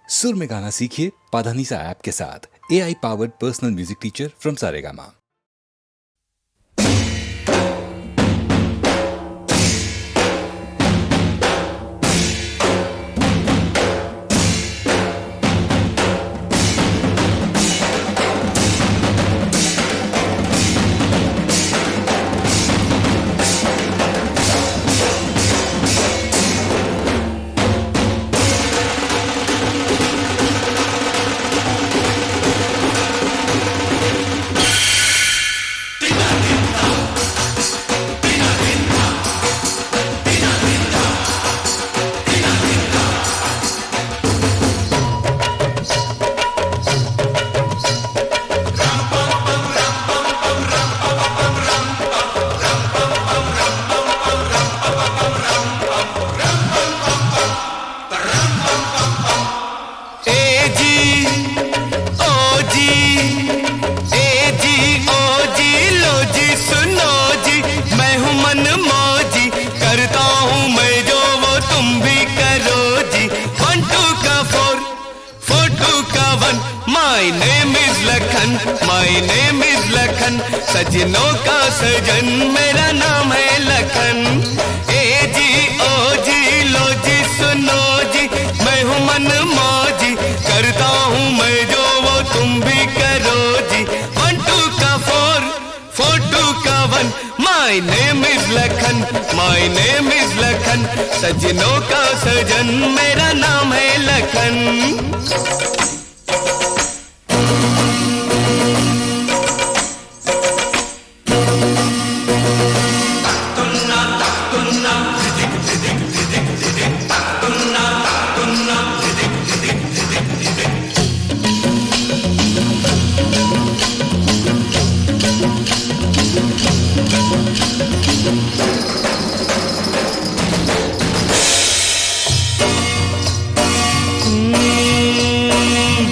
सुर में गाना सीखिए पाधानीसा ऐप के साथ। AI powered personal music teacher from Saregama. My name is Lakhan, सजनों का सजन मेरा नाम है लखन। ए जी ओ जी लो जी सुनो जी, मैं हूँ मन मौजी, करता हूँ मैं जो वो तुम भी करो जी। 1 2 का 4 4 2 का 1, My name is Lakhan, My name is Lakhan, सजनों का सजन मेरा नाम है लखन।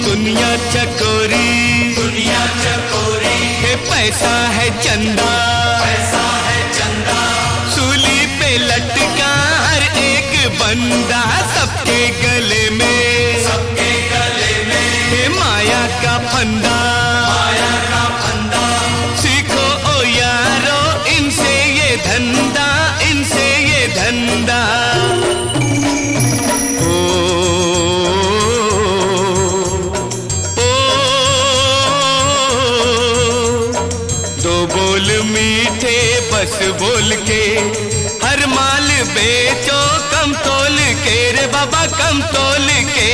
दुनिया चकोरी है, पैसा है चंदा, सूली पे लटका हर एक बंदा, सबके गले में है माया का फंदा। सीखो ओ यारो इनसे ये धंधा, इनसे ये धंधा। मीठे बस बोल के हर माल बेचो कम तोल के रे बाबा, कम तोल के।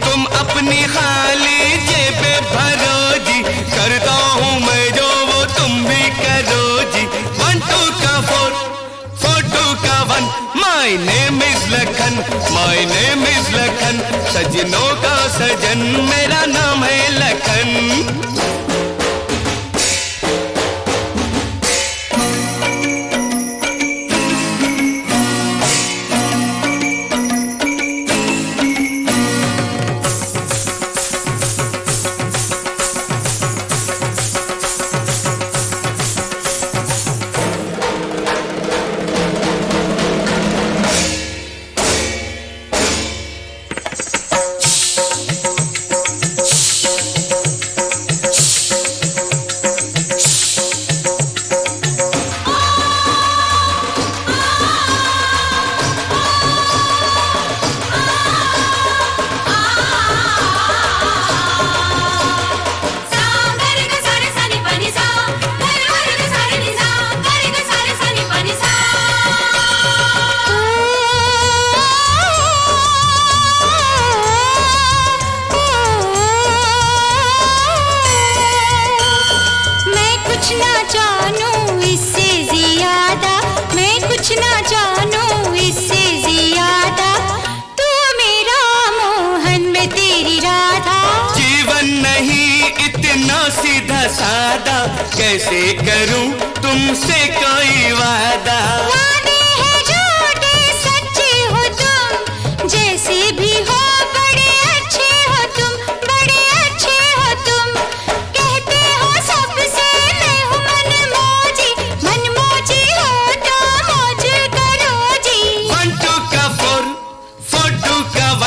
तुम अपनी खाली जेब भरो जी, करता हूँ मैं जो वो तुम भी करो जी। 1 2 का 4 4 2 का 1, My name is Lakhan, My name is Lakhan, सजनों का सजन मेरा नाम है लखन।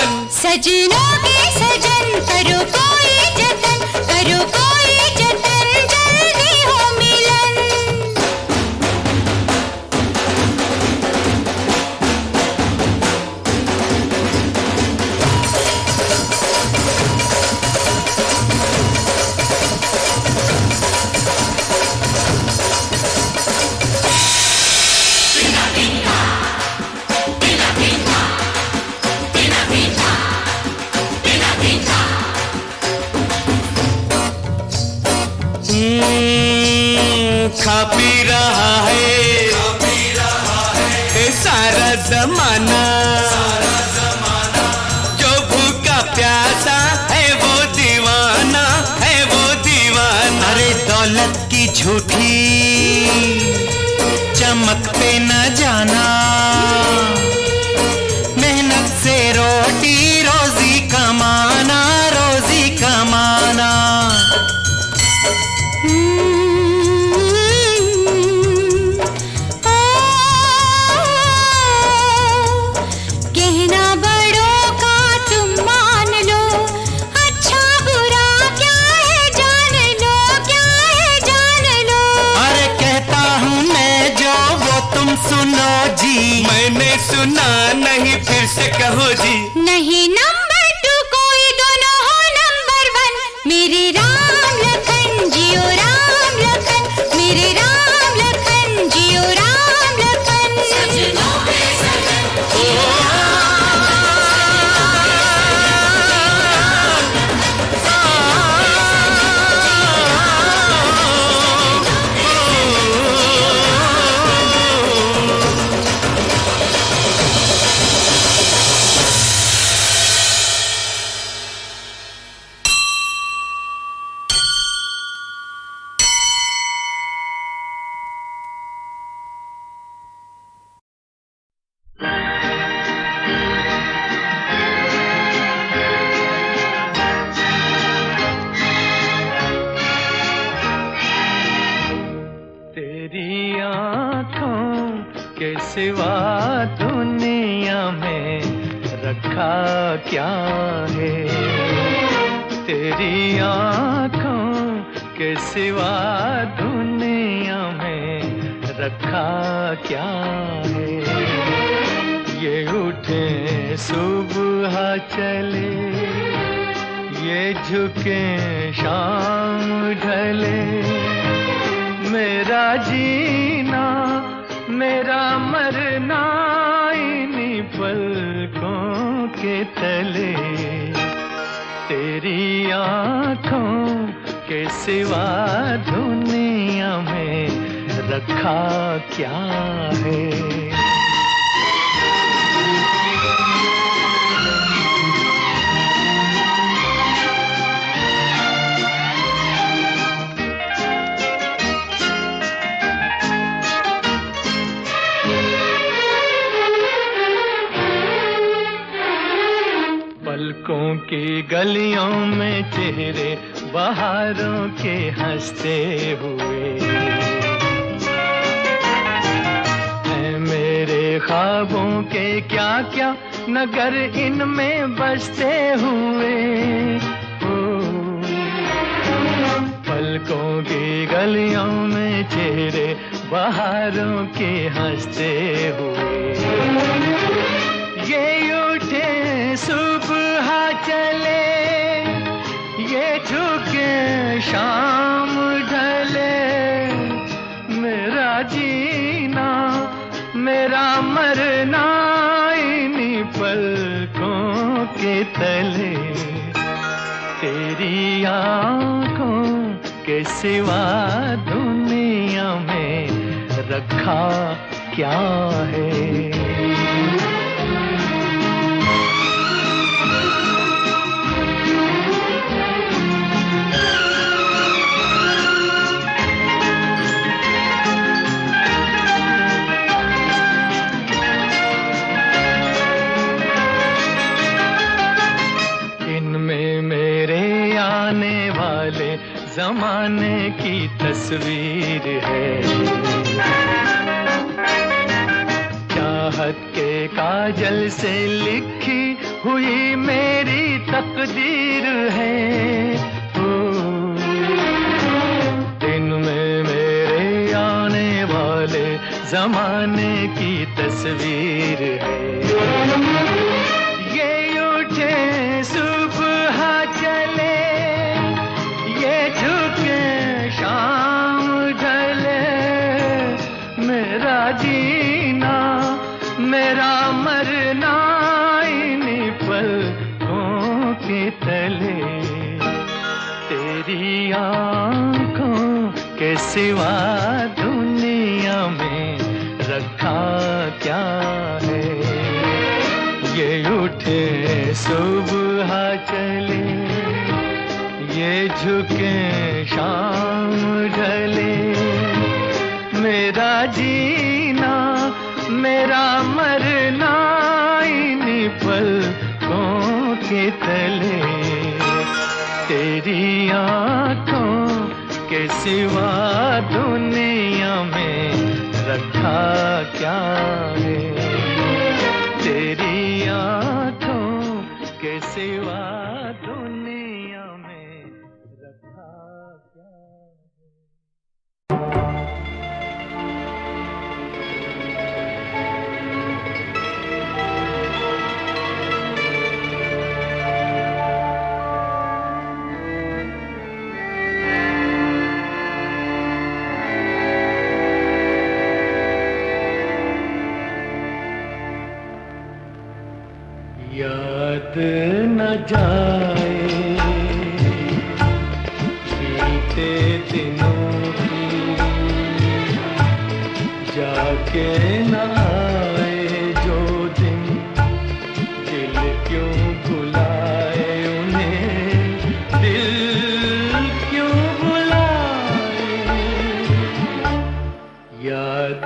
मन। सजनों के सजन करो कोई जतन, करो कोई जतन, जल्दी हो मिलन। खा पी रहा है सारा जमाना, जो भूखा प्यासा है वो दीवाना, है वो दीवाना। अरे दौलत की झूठी चमक पे न जाना, मेहनत से रोटी रोजी कमाना, रोजी कमाना। कहना बड़ों का तुम मान लो, अच्छा बुरा क्या है जान लो, क्या है जान लो। अरे कहता हूँ मैं जो वो तुम सुनो जी। मैंने सुना नहीं फिर से कहो जी। नहीं नंबर 2 कोई, दोनों हो नंबर 1। मेरे राम लखन जियो राम लखन, मेरे राम लखन जियो राम लखन। सजनों के सजन तेरी आँखों के सिवा दुनिया में रखा क्या है, तेरी आँखों के सिवा दुनिया में रखा क्या है। ये उठे सुबह चले, ये झुके शाम ढले, मेरा जीना मेरा मरना इन्हीं पलकों के तले। तेरी आँखों के सिवा दुनिया में रखा क्या है। पलकों की गलियों में चेहरे बहारों के हंसते हुए हैं, मेरे ख्वाबों के क्या क्या नगर इनमें बसते हुए। पलकों की गलियों में चेहरे बहारों के हंसते हुए, ये उठे सुबह चले, ये झुके शाम ढले, मेरा जीना मेरा मरना इन्हीं पलकों के तले। तेरी आँखों के सिवा दुनिया में रखा क्या है। जमाने की तस्वीर है, चाहत के के काजल से लिखी हुई मेरी तकदीर है। ओ, दिन में मेरे आने वाले जमाने की तस्वीर है। ये उठे सुबह चले, ये झुके शाम ढले, मेरा जीना मेरा मरना इन्हीं पलकों के तले। तेरी आंखों के सिवा दुनिया में रखा क्या है। ये उठे सुबह चले, ये झुके शाम ढले, मेरा जीना मेरा मरना इन्हीं पलकों के तले। तेरी आंखों के सिवा दुनिया में रखा क्या है। तेरी आंखों के सिवा दुनिया में रखा क्या है। याद न जाए बीते दिनों की, जाके न आए जो दिन, दिल क्यों बुलाए उन्हें, दिल क्यों बुलाए। याद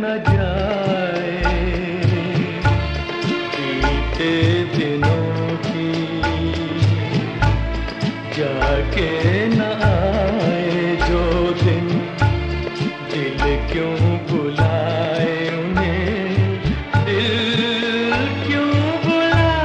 न जाए दिनों की, जाके न आए जो दिन, दिल क्यों बुलाए उन्हें, दिल क्यों बुलाए।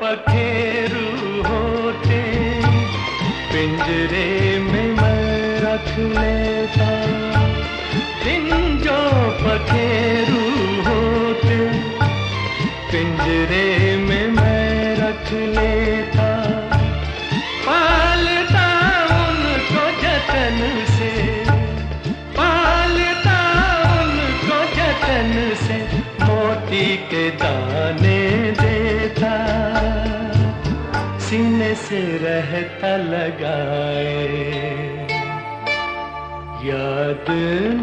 पखेरू होते पिंजरे में मैं रख लेता, दिन जो पखेरू होते पिंजरे में मैं रख लेता, पालता उनको जतन से, पालता उनको जतन से, मोती के दाने देता, सीने से रहता लगाए। याद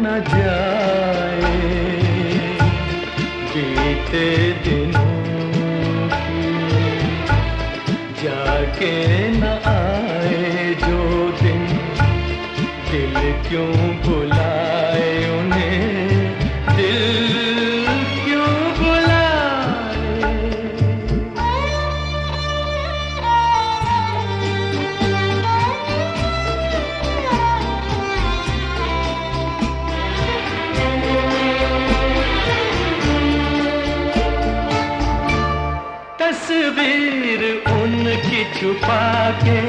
न जाए बीते दिनों की, जाके न आए जो दिन, दिल क्यों बुलाए उन्हें, दिल क्यों बुलाए। तस्वीर उनकी छुपा के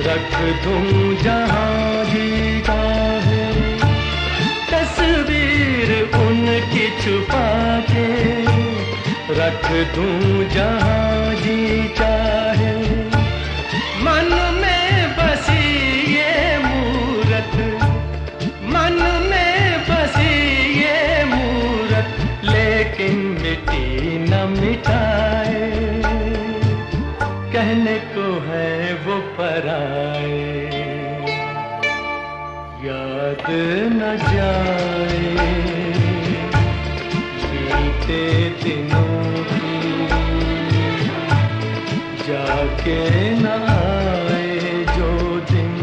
रख दूं जहां जी चाहे, तस्वीर उनकी छुपा के रख दूं जहां जी चाहे। मन में बसी ये मूरत, मन में बसी ये मूरत, लेकिन मिटी न मिटाए, कहने को है वो पराए। याद न जाए बीते दिनों की, जाके न आए जो दिन,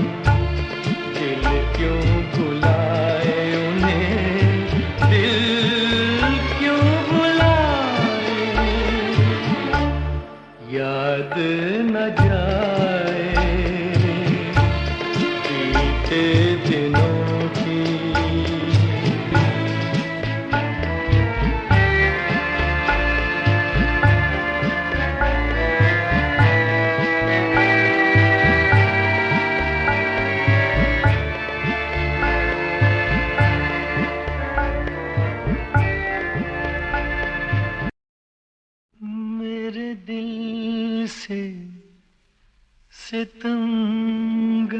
दिल क्यों बुलाए उन्हें, दिल से सितमगर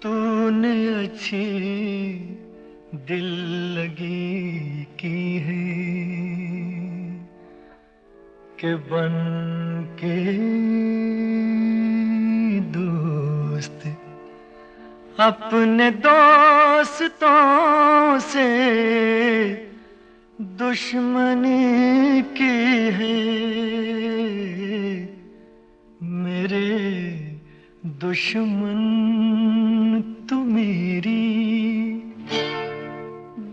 तूने अच्छी दिल लगी की है कि बन के दोस्त अपने दोस्तों से दुश्मनी की है। मेरे दुश्मन तू मेरी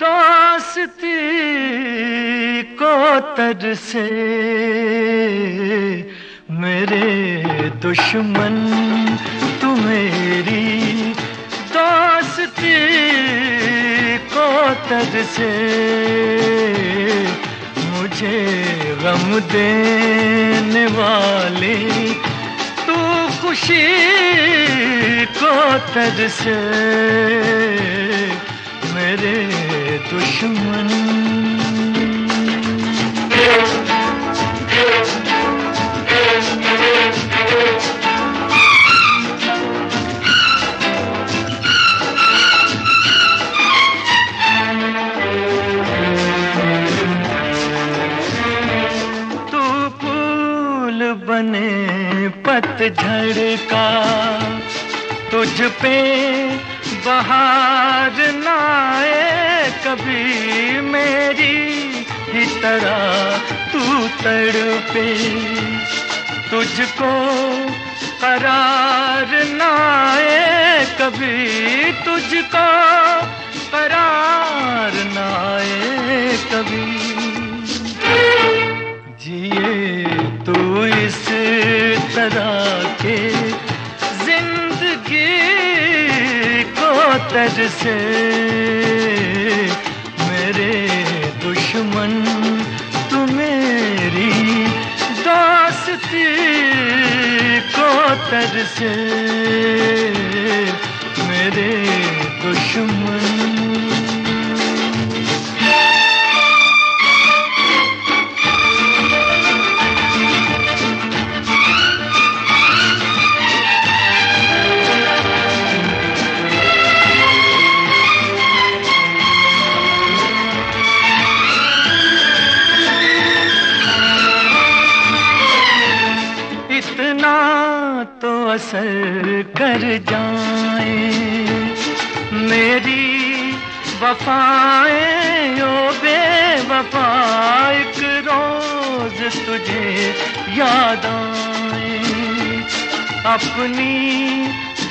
दोस्ती को तरसे। मेरे दुश्मन तू मेरी दोस्ती को तरसे। मुझे गम देने वाले तू खुशी को तरसे। मेरे दुश्मन बने पतझड़ का तुझ पे बहार न आए कभी मेरी ही तरह तू तड़पे। तुझको करार न आए कभी तुझको करार न आए कभी। जिए तू इस तरह के जिंदगी को तरसे। मेरे दुश्मन तू मेरी दोस्ती को तरसे। मेरे दुश्मन तो असर कर जाए मेरी वफाएं ओ बेवफा। एक रोज तुझे याद आए अपनी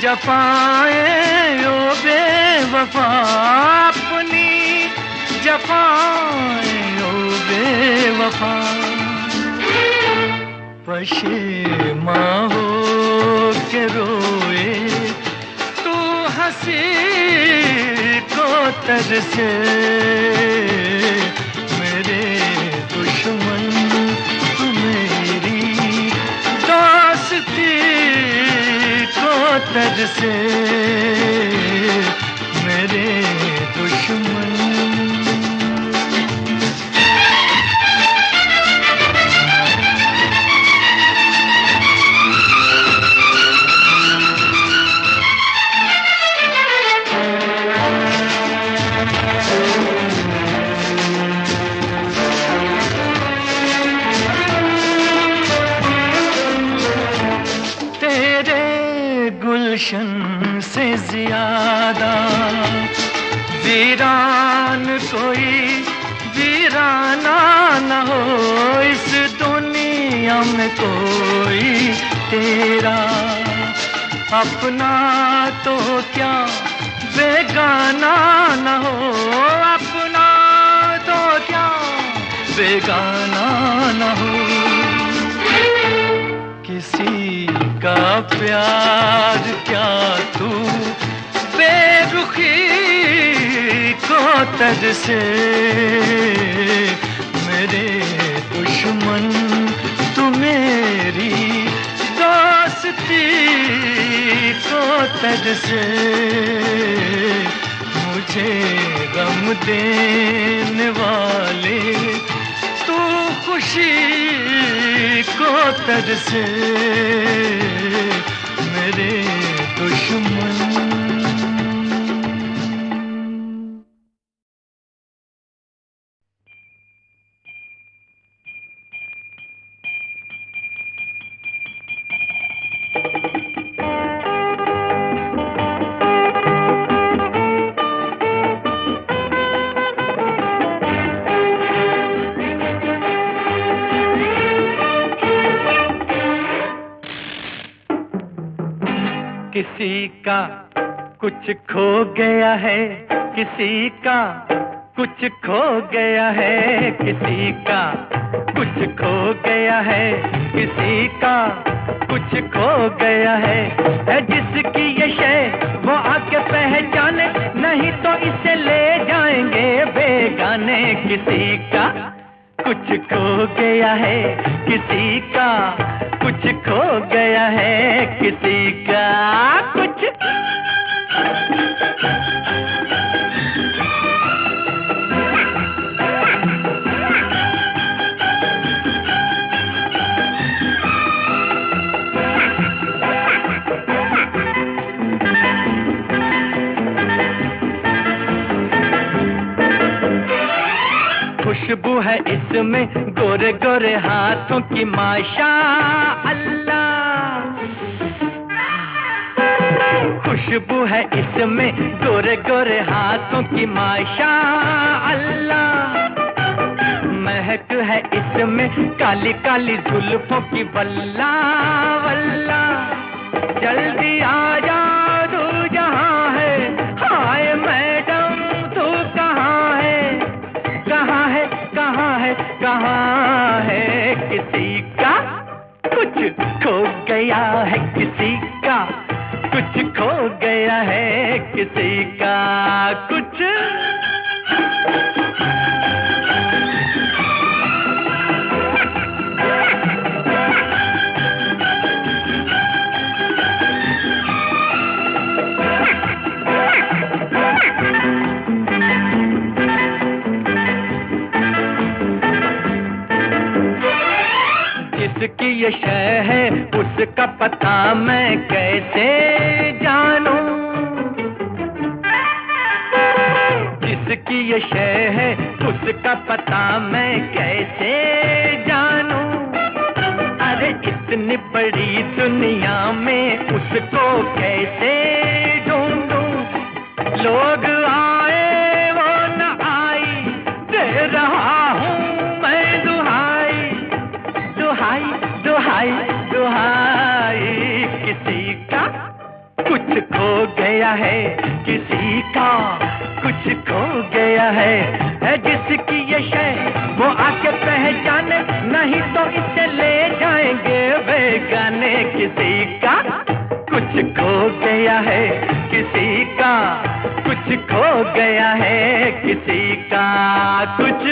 जफाएं ओ बेवफा। अपनी जफाएं ओ बेवफा। पशेमा हो के रोए तू हंसी को तरसे। मेरे दुश्मन तू मेरी दोस्ती को तरसे। मेरे दुश्मन गुलशन से ज्यादा वीरान कोई वीराना न हो इस दुनिया में कोई तेरा अपना तो क्या बेगाना न हो। अपना तो क्या बेगाना न हो। किसी का प्यार क्या तू बेरुखी को तरसे। मेरे दुश्मन तू मेरी दोस्ती को तरसे। मुझे गम देने वाले तू खुशी तरसे मेरे दुश्मन। किसी का कुछ खो गया है, किसी का कुछ खो गया है, किसी का कुछ खो गया है, किसी का कुछ खो गया है जिसकी ये शय वो आके पहचाने, नहीं तो इसे ले जाएंगे बेगाने। किसी का कुछ खो गया है, किसी का कुछ खो गया है, किसी का कुछ। खुशबू है इसमें गोरे गोरे हाथों की माशा अल्लाह, खुशबू है इसमें गोरे गोरे हाथों की माशा अल्लाह, महक है इसमें काली काली जुल्फों की वल्ला वल्ला। जल्दी आ जा तू जहाँ है, हाय मैडम तू कहाँ है, कहाँ है कहाँ है कहाँ है। किसी का कुछ खो गया है, किसी का कुछ खो गया है, किसी का कुछ। जिसकी ये शय है उसका पता मैं कैसे जानूं, जिसकी ये शय है उसका पता मैं कैसे जानूं। अरे इतनी बड़ी दुनिया में उसको कैसे ढूंढूं, लोग आए वो न आई, दे रहा हूँ मैं दुहाई दुहाई दुहाई दुहाई। किसी का कुछ खो गया है, किसी का कुछ खो गया है जिसकी ये शय वो आके पहचाने, नहीं तो इसे ले जाएंगे बेगाने। किसी का कुछ खो गया है, किसी का कुछ खो गया है, किसी का कुछ।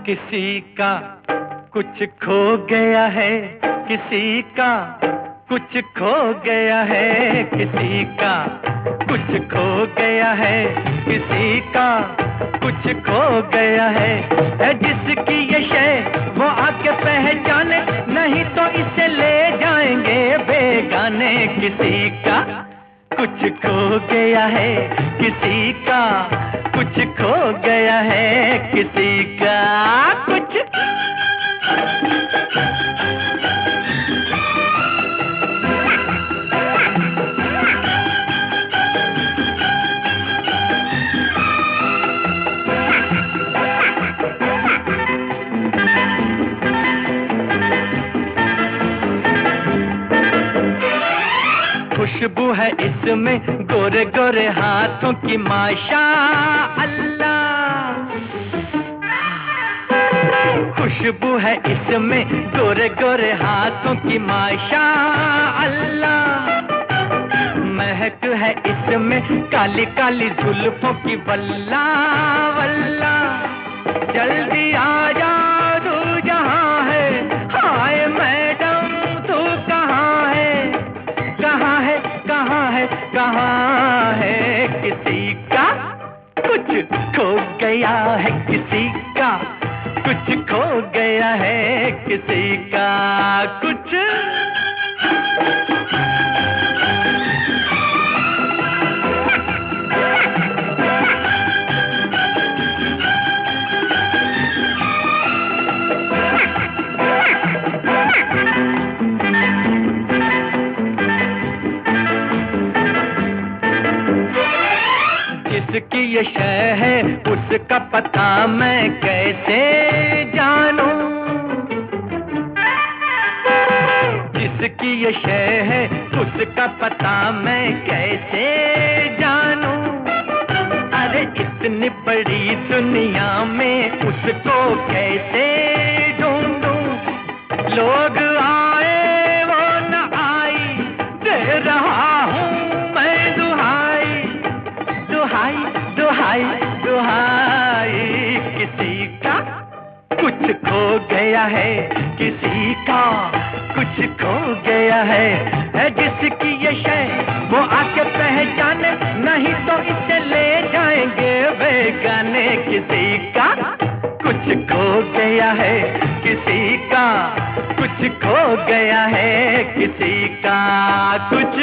किसी का कुछ खो गया है, किसी का कुछ खो गया है, किसी का कुछ खो गया है, किसी का कुछ खो गया है जिसकी ये शय वो आके पहचाने, नहीं तो इसे ले जाएंगे बेगाने। किसी का कुछ खो गया है, किसी का कुछ खो गया है, किसी का कुछ। खुशबू है इसमें गोरे गोरे हाथों की माशा अल्लाह, खुशबू है इसमें गोरे गोरे हाथों की माशा अल्लाह, महक है इसमें काली काली जुल्फों की वल्ला वल्ला। जल्दी आ जा तू जहाँ है, हाय मैडम तू कहाँ है, कहाँ है कहाँ है कहाँ है, किसी का कुछ खो गया है, किसी का कुछ खो गया है, किसी का कुछ। जिसकी ये शय है उसका पता मैं कैसे जानूं, जिसकी ये शय है उसका पता मैं कैसे जानूं। अरे इतनी बड़ी दुनिया में उसको कैसे ढूंढूं, लोग आए वो न आई, दे रहा हूँ मैं दुहाई दुहाई दुहाई दुहाई। किसी का कुछ खो गया है, किसी का कुछ खो गया है, जिसकी ये शय वो आके पहचाने, नहीं तो इसे ले जाएंगे बेगाने। किसी का कुछ खो गया है, किसी का कुछ खो गया है, किसी का कुछ।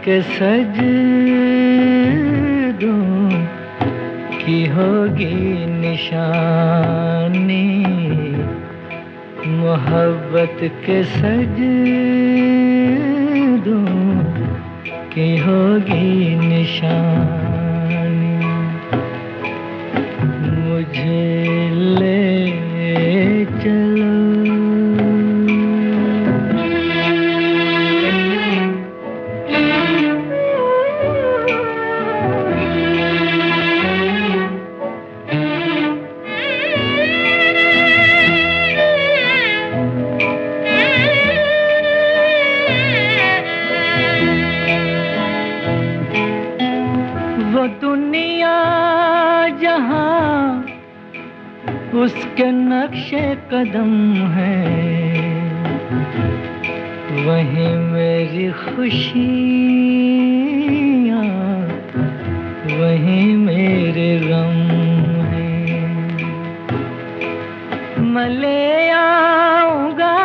के सज दूं की होगी निशानी, मोहब्बत के सज दूं की होगी निशानी। मुझे ले चलो उसके नक्शे कदम हैं, वहीं मेरी खुशियाँ, वहीं मेरे गम हैं। मैं ले आऊँगा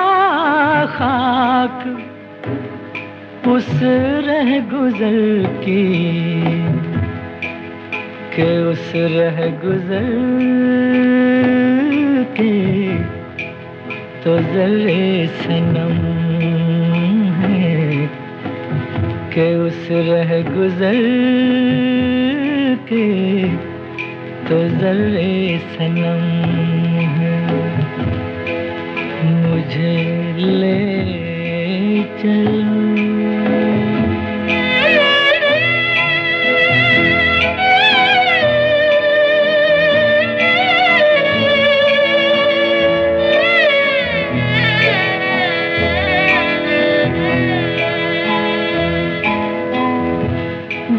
खाक उस रह गुजर की, के उस रह गुजर के तो जरे सनम है, के उस रह गुजर के तो जरे सनम है। मुझे ले चलो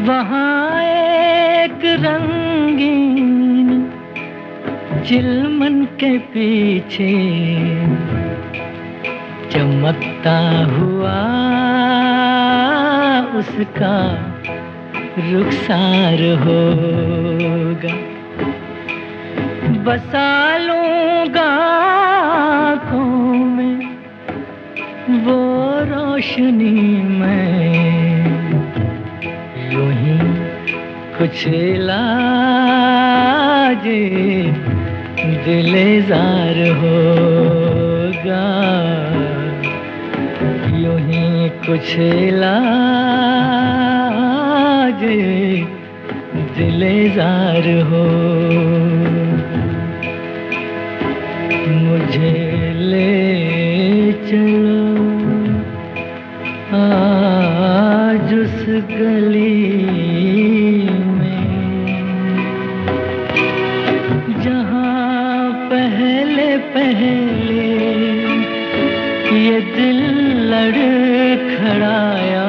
वहाँ एक रंगीन चिलमन के पीछे चमकता हुआ उसका रुखसार होगा। बसा लूँगा आँखों में वो रोशनी में, यूं ही कुछ इलाज दिलेजार होगा, यूं ही कुछ इलाज दिलेजार हो। मुझे ले चलो आज उस गली में, जहाँ पहले पहले ये दिल लड़खड़ाया।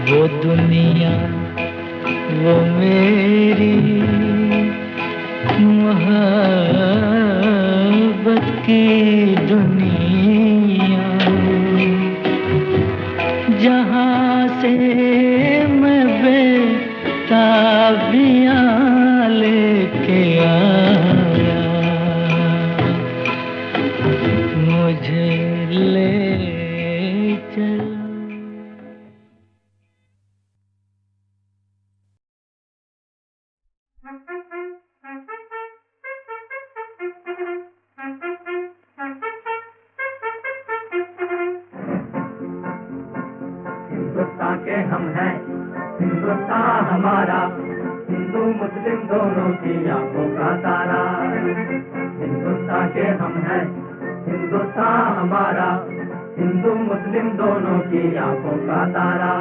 वो दुनिया वो मेरी मोहब्बत की दुनिया, जहाँ से मैं बेताबियाँ लेके आया। मुझे ले चलो। हिंदुस्तान के हम हैं, हिंदुस्तान हमारा, हिंदू मुस्लिम दोनों की आंखों का तारा। हिंदुस्तान के हम हैं, हिंदुस्तान हमारा, हिंदू मुस्लिम दोनों की आंखों का तारा।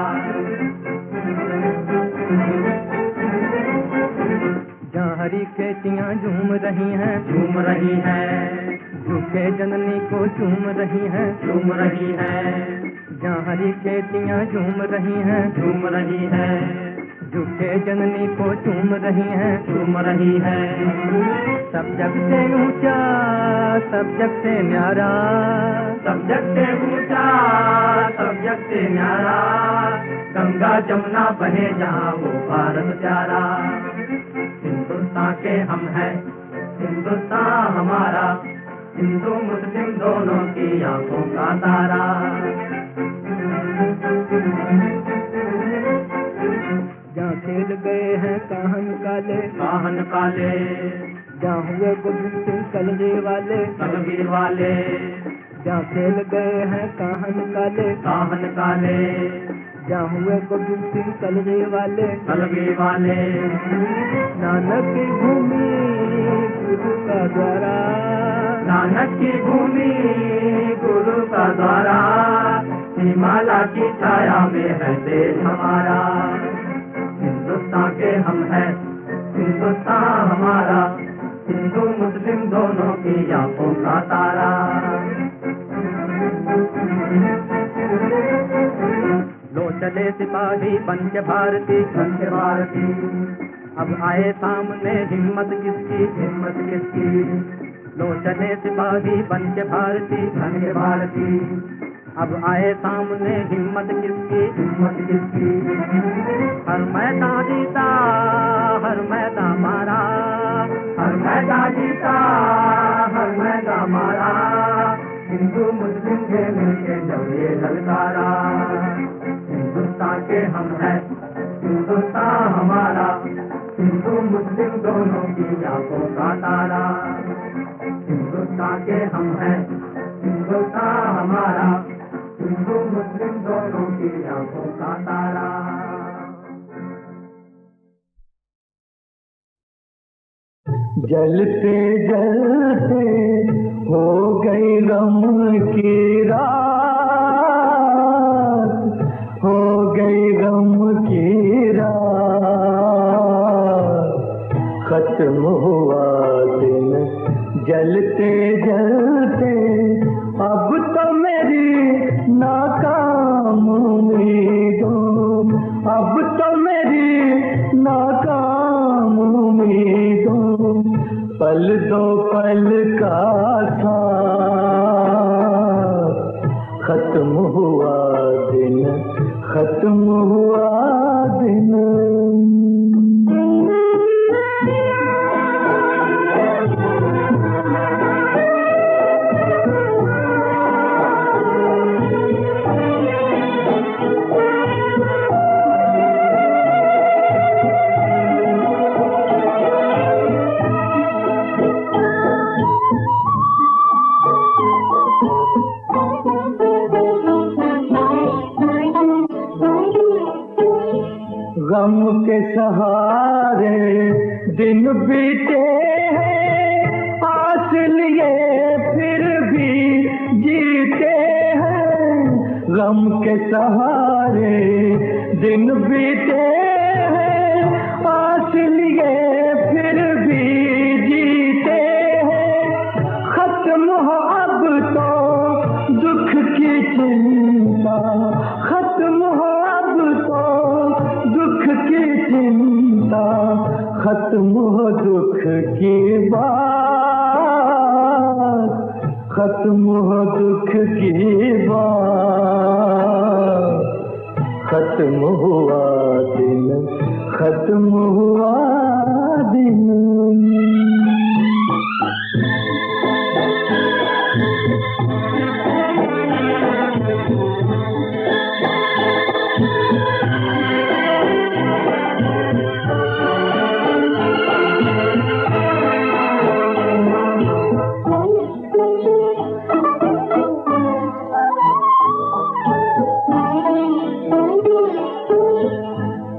जहाँ हरी खेतियाँ झूम रही हैं, झूम रही हैं, झूठे जननी को झूम रही हैं, झूम रही हैं। जहाँ हरी खेतियाँ झूम रही हैं, झूम रही हैं, झूठे जननी को झूम रही हैं, झूम रही हैं। सब जग से ऊंचा, सब जग से न्यारा, सब जग से ऊंचा, सब जग से न्यारा। गंगा जमुना बहे जहाँ वो भारत प्यारा। हिंदुस्तान के हम हैं, हिंदुस्तान हमारा, हिंदू मुस्लिम दोनों की आंखों का तारा। जहाँ खेल गए हैं काहन काले, काहन काले, जहाँ हुए गोविंद सिंह कलगे वाले, कलगे वाले। जहाँ खेल गए हैं काहन काले, काहन काले, जहाँ हुए गोविंद सिंह कलगे वाले, कलगे वाले। नानक की भूमि गुरु का द्वारा, नानक की भूमि गुरु का द्वारा। हिमालय की छाया में है देश हमारा। हिंदुस्तान के हम हैं, हिंदुस्तान हमारा, हिंदू मुस्लिम दोनों की आंखों का तारा। लो चले सिपाही बन के भारती, बन के भारती। अब आए सामने हिम्मत किसकी, हिम्मत किसकी। लो चले सिपाही बन के भारती, बन के भारती। अब आए सामने हिम्मत किसकी, हिम्मत किसकी। हर मैदान जीता, हर मैदान मारा, हर मैदान जीता, हर मैदान मारा। हिंदू मुस्लिम के मिलके जब ये ललकारा, हिंदुस्तान के हम हैं, हिंदुस्तान हमारा। हिंदू मुस्लिम दोनों की आंखों का तारा, हिंदुस्तान के हम हैं, हिंदुस्तान हमारा। हिंदू मुस्लिम दोनों की आंखों का तारा। जलते जलते हो गई गम की रात, हो गई गम की रात। खत्म हुआ दिन जलते जलते, अब तो मेरी नाकाम उम्मीदों, अब तो मेरी नाकाम उम्मीदों। पल दो पल का साथ, खत्म हुआ दिन, खत्म हुआ दिन। गम के सहारे दिन बीते हैं, आस लिए फिर भी जीते हैं। गम के सहारे दिन बीते हैं, आस लिए फिर भी जीते हैं। खत्म हो अब तो दुख की चिंता, खत्म हो अब तो दुख की चिंता। खत्म हो दुख की बात, खत्म हो दुख की बात। खत्म हुआ दिन, खत्म हुआ दिन।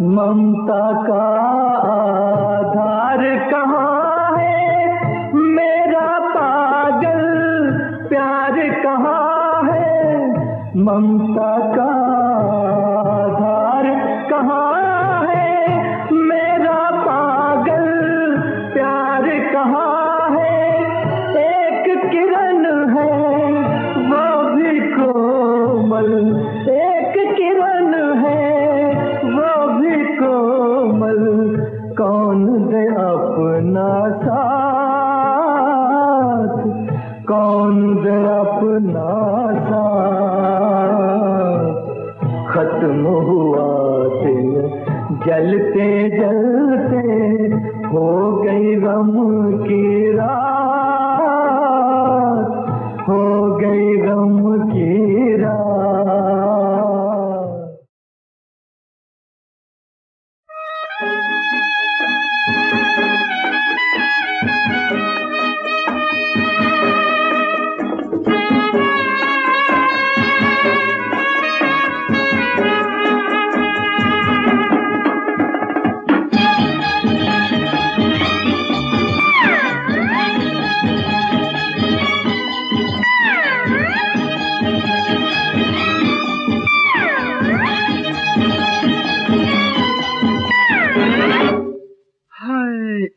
ममता का आधार कहाँ है, मेरा पागल प्यार कहाँ है। ममता का आधार कहाँ है, मेरा पागल प्यार कहाँ है। एक किरण है वो भी कोमल, एक किरण है वो भी कोमल। कौन दे अपना साथ, कौन दे अपना साथ। खत्म हुआ दिन जलते जलते, हो गई गम की रात, हो गई गम की रात।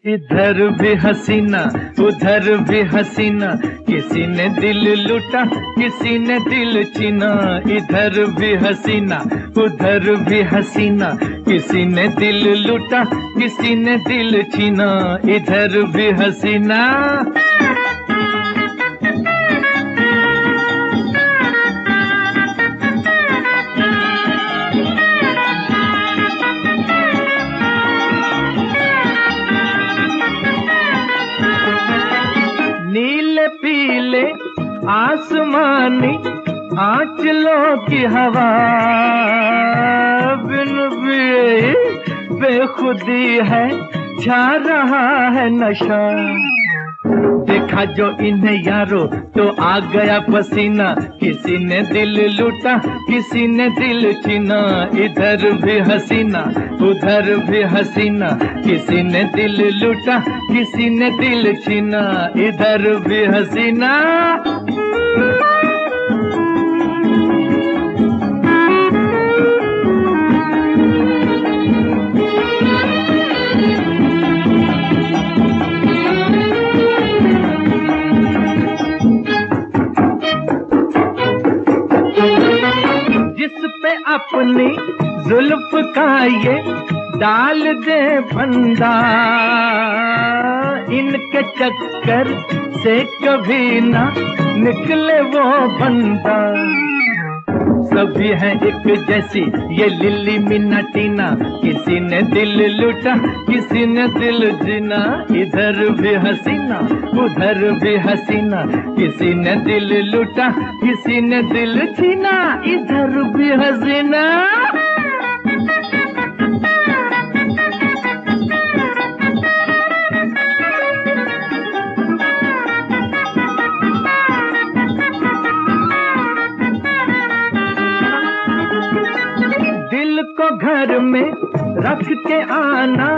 इधर भी हसीना उधर भी हसीना, किसी ने दिल लूटा किसी ने दिल छीना। इधर भी हसीना उधर भी हसीना, किसी ने दिल लूटा किसी ने दिल छीना। इधर भी हसीना। नीले पीले आसमानी आंचलों की हवा, बिन पिए बेखुदी है छा रहा है नशा। देखा जो इन्हें यारो तो आ गया पसीना, किसी ने दिल लूटा किसी ने दिल छीना। इधर भी हसीना उधर भी हसीना, किसी ने दिल लूटा किसी ने दिल छीना। इधर भी हसीना। अपनी जुल्फ का ये डाल दे फंदा, इनके चक्कर से कभी ना निकले वो बंदा। सभी है एक जैसी ये लिली मीना टीना, किसी ने दिल लूटा किसी ने दिल जीना। इधर भी हसीना उधर भी हसीना, किसी ने दिल लूटा किसी ने दिल छीना। इधर भी हसीना। घर में रख के आना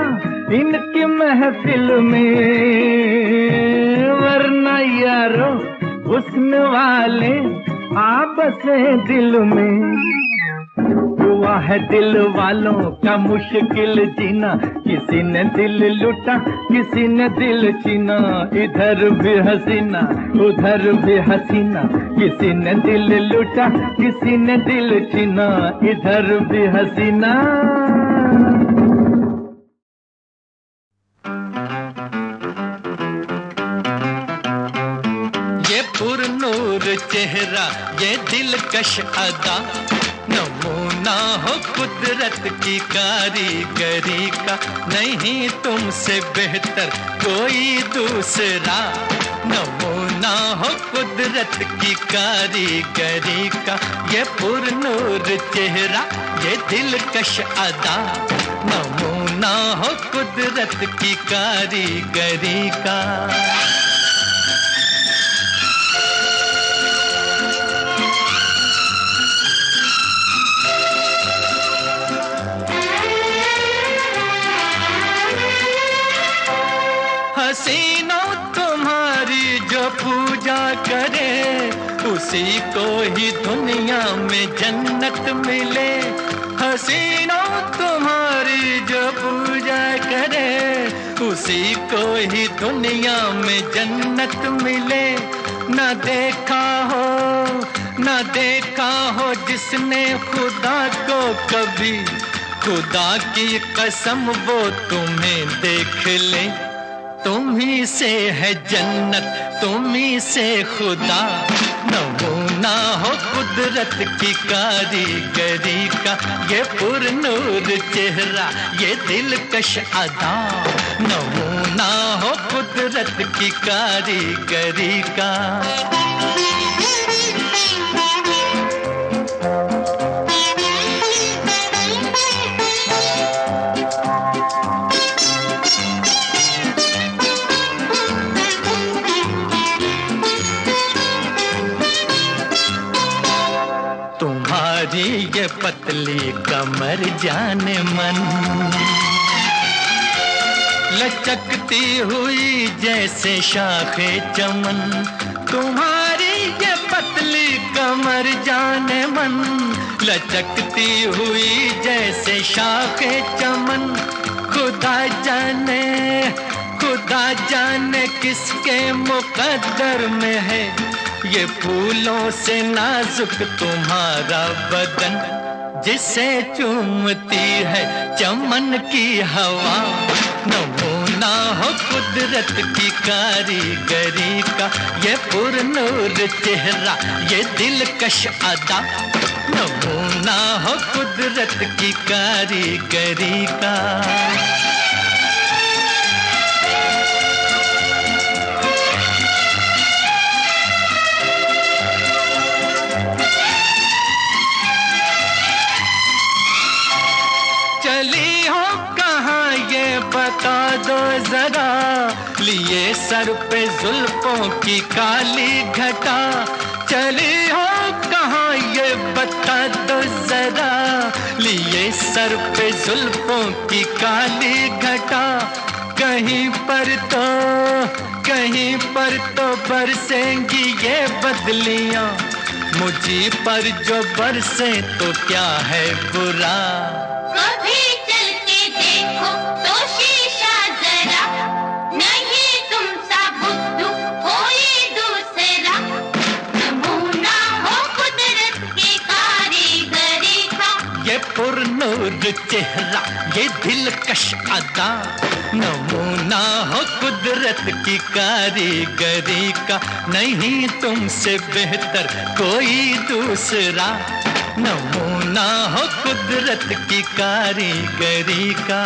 इनकी महफिल में, वरना यारो हुस्न वाले आप बसे दिल में। हुआ है दिल वालों का मुश्किल जीना, किसी ने दिल लूटा किसी ने दिल छीना। इधर भी हसीना उधर भी हसीना, किसी ने दिल लूटा किसी ने दिल छीना। इधर भी हसीना। ये पुरनूर चेहरा ये दिलकश अदा, नमूना हो कुदरत की कारीगरी का। नहीं तुमसे बेहतर कोई दूसरा, नमूना हो कुदरत की कारीगरी का। ये पुरनूर चेहरा ये दिलकश अदा, नमूना हो कुदरत की कारीगरी का। हसीनों तुम्हारी जो पूजा करे, उसी को ही दुनिया में जन्नत मिले। हसीनों तुम्हारी जो पूजा करे, उसी को ही दुनिया में जन्नत मिले। न देखा हो जिसने खुदा को कभी, खुदा की कसम वो तुम्हें देख ले। तुम्ही से है जन्नत तुम्ही से खुदा, नमूना हो कुदरत की कारीगरी का। ये पुरनूर चेहरा ये दिलकश अदा, नमूना हो कुदरत की कारीगरी का। ये पतली कमर जाने मन, लचकती हुई जैसे शाखे चमन। तुम्हारी ये पतली कमर जाने मन, लचकती हुई जैसे शाखे चमन। खुदा खुदा जाने किसके मुकद्दर में है ये फूलों से नाजुक तुम्हारा बदन, जिसे चूमती है चमन की हवा। नमूना हो कुदरत की कारीगरी का ये पुरनूर चेहरा, ये दिलकश अदा। नमूना हो कुदरत की कारीगरी का। चली हो कहाँ ये बता दो जरा, लिए सर पे जुल्फों की काली घटा। चली हो कहाँ ये बता दो जरा, लिए सर पे जुल्फों की काली घटा। कहीं पर तो बरसेंगी ये बदलियां, मुझी पर जो बरसे तो क्या है बुरा। कभी चल के देखो तो शीशा जरा, नहीं तुम सा बुद्धू कोई दूसरा। नमूना हो कुदरत की कारीगरी का ये पुरनूर चेहरा, ये दिलकश अदा। नमूना हो कुदरत की कारीगरी का, नहीं तुमसे बेहतर कोई दूसरा। नमूना हो कुदरत की कारीगरी का।